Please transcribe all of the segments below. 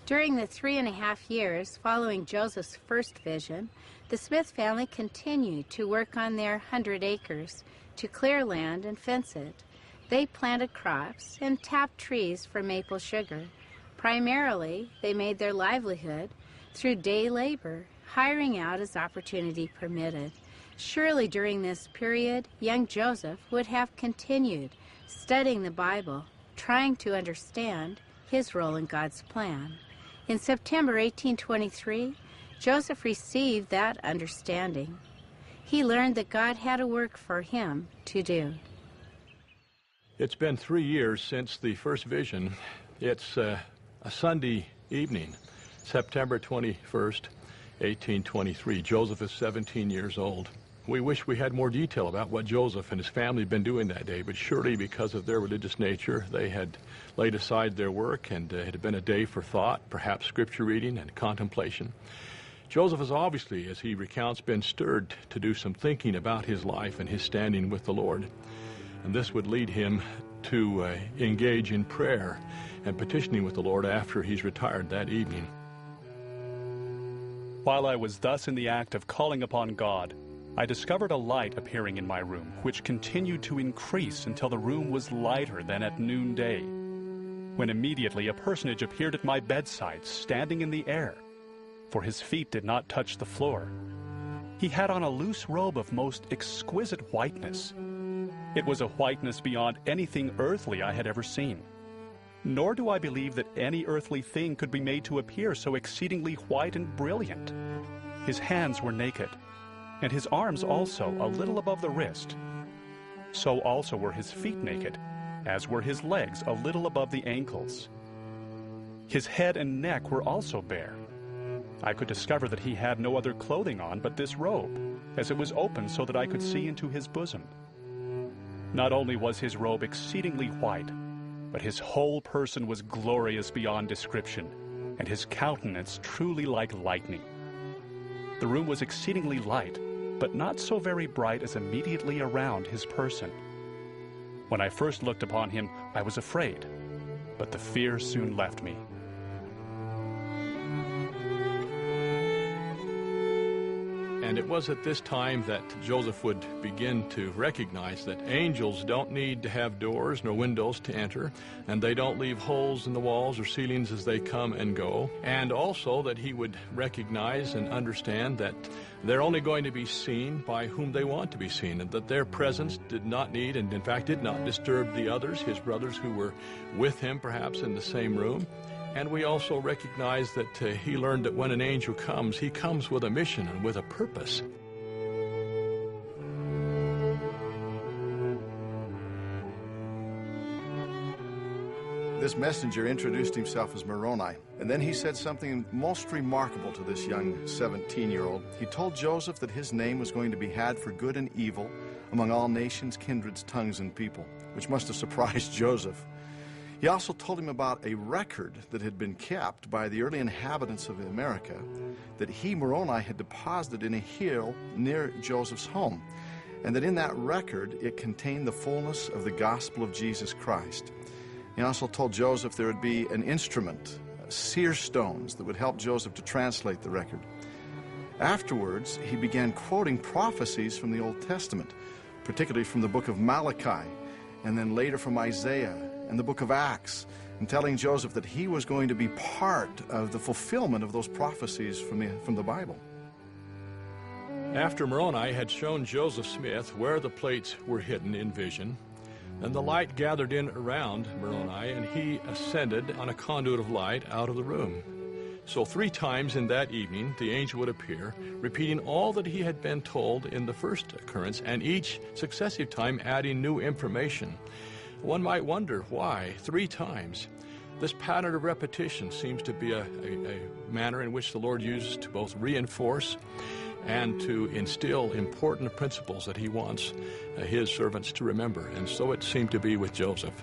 During the 3.5 years following Joseph's first vision, the Smith family continued to work on their 100 acres to clear land and fence it. They planted crops and tapped trees for maple sugar. Primarily, they made their livelihood through day labor, hiring out as opportunity permitted. Surely during this period, young Joseph would have continued studying the Bible, trying to understand his role in God's plan. In September 1823, Joseph received that understanding. He learned that God had a work for him to do. It's been 3 years since the first vision. It's a Sunday evening, September 21st, 1823. Joseph is 17 years old. We wish we had more detail about what Joseph and his family had been doing that day, but surely because of their religious nature, they had laid aside their work, and it had been a day for thought, perhaps scripture reading and contemplation. Joseph has obviously, as he recounts, been stirred to do some thinking about his life and his standing with the Lord. And this would lead him to engage in prayer and petitioning with the Lord after he's retired that evening. While I was thus in the act of calling upon God, I discovered a light appearing in my room, which continued to increase until the room was lighter than at noonday, when immediately a personage appeared at my bedside, standing in the air, for his feet did not touch the floor. He had on a loose robe of most exquisite whiteness. It was a whiteness beyond anything earthly I had ever seen. Nor do I believe that any earthly thing could be made to appear so exceedingly white and brilliant. His hands were naked, and his arms also a little above the wrist. So also were his feet naked, as were his legs a little above the ankles. His head and neck were also bare. I could discover that he had no other clothing on but this robe, as it was open so that I could see into his bosom. Not only was his robe exceedingly white, but his whole person was glorious beyond description, and his countenance truly like lightning. The room was exceedingly light, but not so very bright as immediately around his person. When I first looked upon him, I was afraid, but the fear soon left me. And it was at this time that Joseph would begin to recognize that angels don't need to have doors nor windows to enter, and they don't leave holes in the walls or ceilings as they come and go. And also that he would recognize and understand that they're only going to be seen by whom they want to be seen, and that their presence did not need, and in fact did not disturb the others, his brothers who were with him perhaps in the same room. And we also recognize that he learned that when an angel comes, he comes with a mission and with a purpose. This messenger introduced himself as Moroni, and then he said something most remarkable to this young 17-year-old. He told Joseph that his name was going to be had for good and evil among all nations, kindreds, tongues, and people, which must have surprised Joseph. He also told him about a record that had been kept by the early inhabitants of America that he, Moroni, had deposited in a hill near Joseph's home, and that in that record it contained the fullness of the gospel of Jesus Christ. He also told Joseph there would be an instrument, seer stones, that would help Joseph to translate the record. Afterwards, he began quoting prophecies from the Old Testament, particularly from the book of Malachi, and then later from Isaiah and the book of Acts, and telling Joseph that he was going to be part of the fulfillment of those prophecies from the Bible. After Moroni had shown Joseph Smith where the plates were hidden in vision, then the light gathered in around Moroni, and he ascended on a conduit of light out of the room. So 3 times in that evening the angel would appear, repeating all that he had been told in the first occurrence, and each successive time adding new information. One might wonder why 3 times. This pattern of repetition seems to be a manner in which the Lord uses to both reinforce and to instill important principles that he wants his servants to remember. And so it seemed to be with Joseph.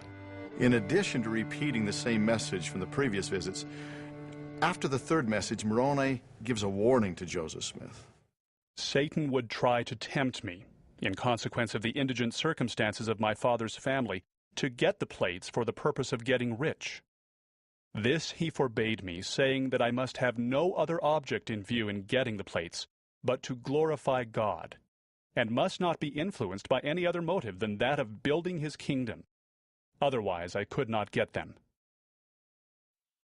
In addition to repeating the same message from the previous visits, after the 3rd message, Moroni gives a warning to Joseph Smith. Satan would try to tempt me, in consequence of the indigent circumstances of my father's family, to get the plates for the purpose of getting rich. This he forbade me, saying that I must have no other object in view in getting the plates, but to glorify God, and must not be influenced by any other motive than that of building his kingdom. Otherwise I could not get them.